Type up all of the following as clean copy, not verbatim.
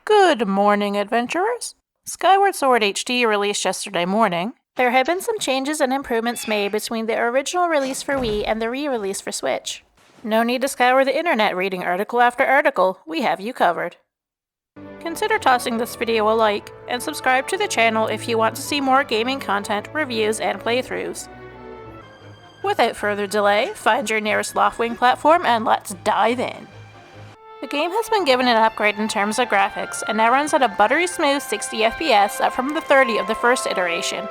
Good morning, adventurers! Skyward Sword HD released yesterday morning. There have been some changes and improvements made between the original release for Wii and the re-release for Switch. No need to scour the internet reading article after article, we have you covered. Consider tossing this video a like, and subscribe to the channel if you want to see more gaming content, reviews, and playthroughs. Without further delay, find your nearest Loftwing platform and let's dive in. The game has been given an upgrade in terms of graphics, and now runs at a buttery smooth 60 FPS, up from the 30 of the first iteration.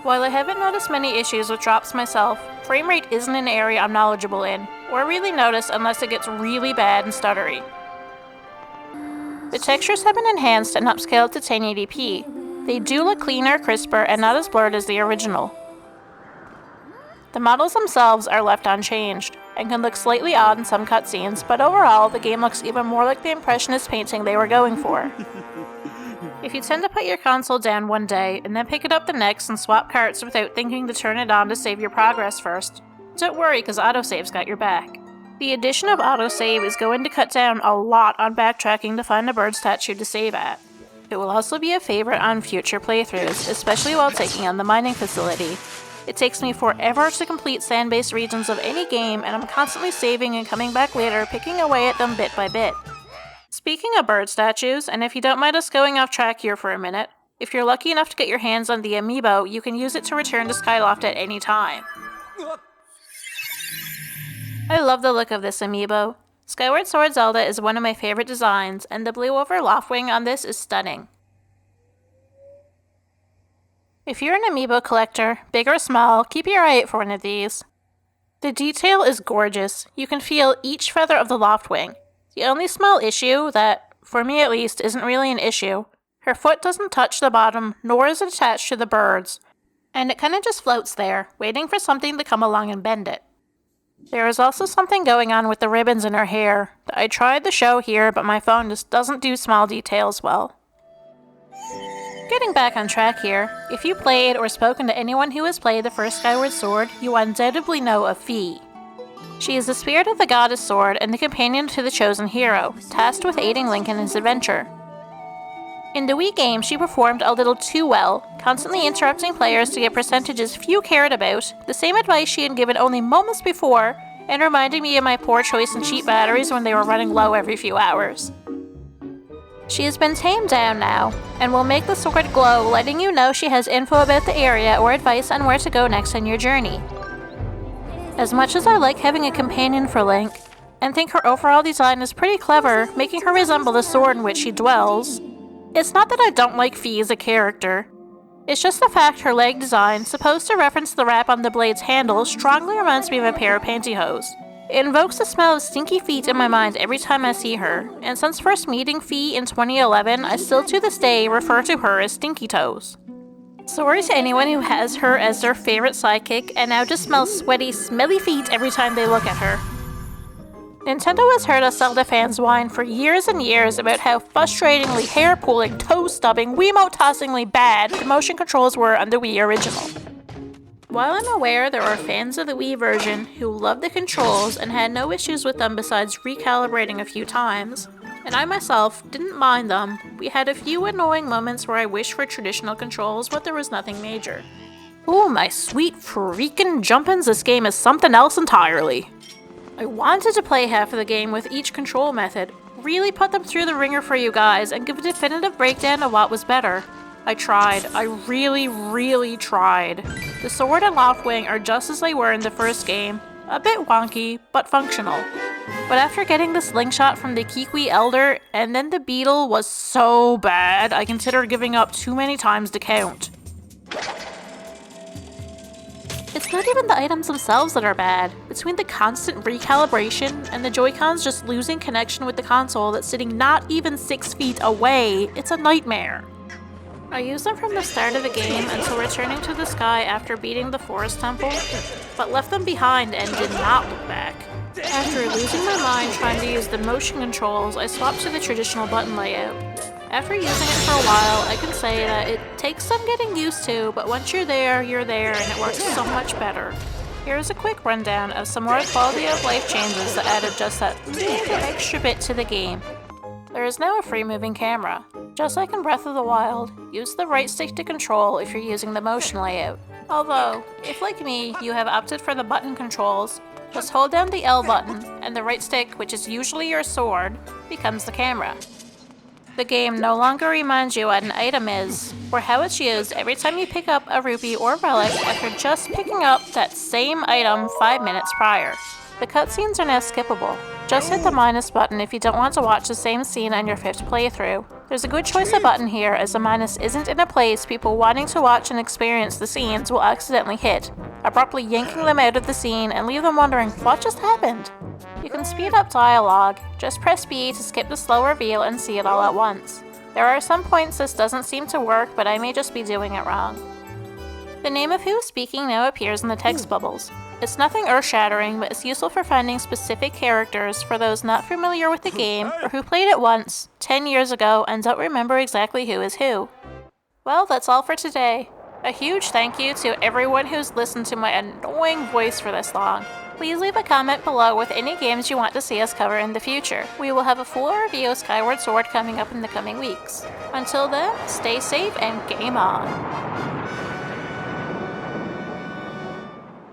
While I haven't noticed many issues with drops myself, frame rate isn't an area I'm knowledgeable in, or really notice unless it gets really bad and stuttery. The textures have been enhanced and upscaled to 1080p. They do look cleaner, crisper, and not as blurred as the original. The models themselves are left unchanged, and can look slightly odd in some cutscenes, but overall, the game looks even more like the Impressionist painting they were going for. If you tend to put your console down one day, and then pick it up the next and swap carts without thinking to turn it on to save your progress first, don't worry, because Autosave's got your back. The addition of Autosave is going to cut down a lot on backtracking to find a bird statue to save at. It will also be a favorite on future playthroughs, especially while taking on the mining facility. It takes me forever to complete sand-based regions of any game, and I'm constantly saving and coming back later, picking away at them bit by bit. Speaking of bird statues, and if you don't mind us going off track here for a minute, if you're lucky enough to get your hands on the Amiibo, you can use it to return to Skyloft at any time. I love the look of this Amiibo. Skyward Sword Zelda is one of my favorite designs, and the blue over Loftwing on this is stunning. If you're an Amiibo collector, big or small, keep your eye out for one of these. The detail is gorgeous. You can feel each feather of the Loftwing. The only small issue that, for me at least, isn't really an issue, her foot doesn't touch the bottom, nor is it attached to the birds, and it kinda just floats there, waiting for something to come along and bend it. There is also something going on with the ribbons in her hair. I tried to show here, but my phone just doesn't do small details well. Getting back on track here, if you played or spoken to anyone who has played the first Skyward Sword, you undoubtedly know of Fi. She is the spirit of the goddess sword and the companion to the chosen hero, tasked with aiding Link in his adventure. In the Wii game, she performed a little too well, constantly interrupting players to get percentages few cared about, the same advice she had given only moments before, and reminding me of my poor choice in cheap batteries when they were running low every few hours. She has been tamed down now, and will make the sword glow, letting you know she has info about the area or advice on where to go next on your journey. As much as I like having a companion for Link, and think her overall design is pretty clever, making her resemble the sword in which she dwells, it's not that I don't like Fi as a character. It's just the fact her leg design, supposed to reference the wrap on the blade's handle, strongly reminds me of a pair of pantyhose. It invokes the smell of stinky feet in my mind every time I see her, and since first meeting Fi in 2011, I still to this day refer to her as Stinky Toes. Sorry to anyone who has her as their favorite sidekick and now just smells sweaty, smelly feet every time they look at her. Nintendo has heard us Zelda fans whine for years and years about how frustratingly hair-pulling, toe-stubbing, Wiimote-tossingly bad the motion controls were on the Wii original. While I'm aware there are fans of the Wii version who love the controls and had no issues with them besides recalibrating a few times, and I myself didn't mind them, we had a few annoying moments where I wished for traditional controls, but there was nothing major. Ooh, my sweet freaking jumpins, this game is something else entirely. I wanted to play half of the game with each control method, really put them through the ringer for you guys, and give a definitive breakdown of what was better. I tried. I really tried. The sword and Loftwing are just as they were in the first game, a bit wonky, but functional. But after getting the slingshot from the Kikwi Elder, and then the beetle was so bad, I considered giving up too many times to count. It's not even the items themselves that are bad. Between the constant recalibration and the Joy-Cons just losing connection with the console that's sitting not even 6 feet away, it's a nightmare. I used them from the start of the game until returning to the sky after beating the Forest Temple, but left them behind and did not look back. After losing my mind trying to use the motion controls, I swapped to the traditional button layout. After using it for a while, I can say that it takes some getting used to, but once you're there, and it works so much better. Here's a quick rundown of some more quality of life changes that added just that little extra bit to the game. There is now a free-moving camera. Just like in Breath of the Wild, use the right stick to control if you're using the motion layout. Although, if like me, you have opted for the button controls, just hold down the L button, and the right stick, which is usually your sword, becomes the camera. The game no longer reminds you what an item is, or how it's used every time you pick up a rupee or relic like you're just picking up that same item 5 minutes prior. The cutscenes are now skippable. Just hit the minus button if you don't want to watch the same scene on your 5th playthrough. There's a good choice of button here, as the minus isn't in a place people wanting to watch and experience the scenes will accidentally hit, abruptly yanking them out of the scene and leave them wondering what just happened. You can speed up dialogue, just press B to skip the slow reveal and see it all at once. There are some points this doesn't seem to work, but I may just be doing it wrong. The name of who is speaking now appears in the text bubbles. It's nothing earth-shattering, but it's useful for finding specific characters for those not familiar with the game or who played it once, 10 years ago, and don't remember exactly who is who. Well, that's all for today. A huge thank you to everyone who's listened to my annoying voice for this long. Please leave a comment below with any games you want to see us cover in the future. We will have a full review of Skyward Sword coming up in the coming weeks. Until then, stay safe and game on!